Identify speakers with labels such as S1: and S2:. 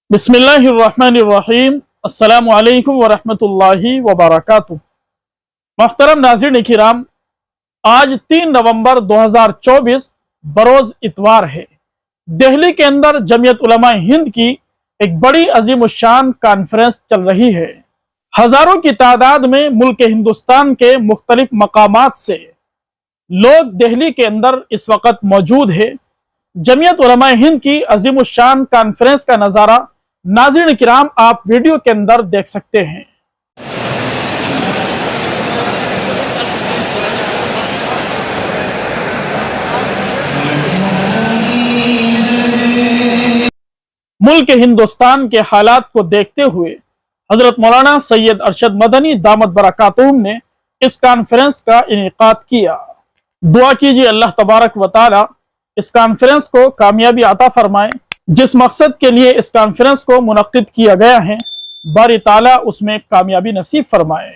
S1: बिस्मिल्लाहिर्रहमानिर्रहीम। अस्सलामु अलैकुम वरहमतुल्लाहि वबरकातुह। मोहतरम नाज़रीन किराम, आज 3 नवंबर 2024 बरोज इतवार है। दिल्ली के अंदर जमीयत उलमा हिंद की एक बड़ी अजीमुश्शान कॉन्फ्रेंस चल रही है। हजारों की तादाद में मुल्क हिंदुस्तान के मुख्तलिफ मकामात से लोग दिल्ली के अंदर इस वक्त मौजूद है। जमीयत उलमा हिंद की अजीमुश्शान कॉन्फ्रेंस का नज़ारा नाज़रीन किराम आप वीडियो के अंदर देख सकते हैं। मुल्क हिंदुस्तान के हालात को देखते हुए हजरत मौलाना सैयद अरशद मदनी दामत बरकातुहुम ने इस कॉन्फ्रेंस का इनेकाद किया। दुआ कीजिए अल्लाह तबारक व तआला इस कॉन्फ्रेंस को कामयाबी अता फरमाए। जिस मकसद के लिए इस कॉन्फ्रेंस को मुनक्किद किया गया है, बारी ताला उसमें कामयाबी नसीब फरमाए।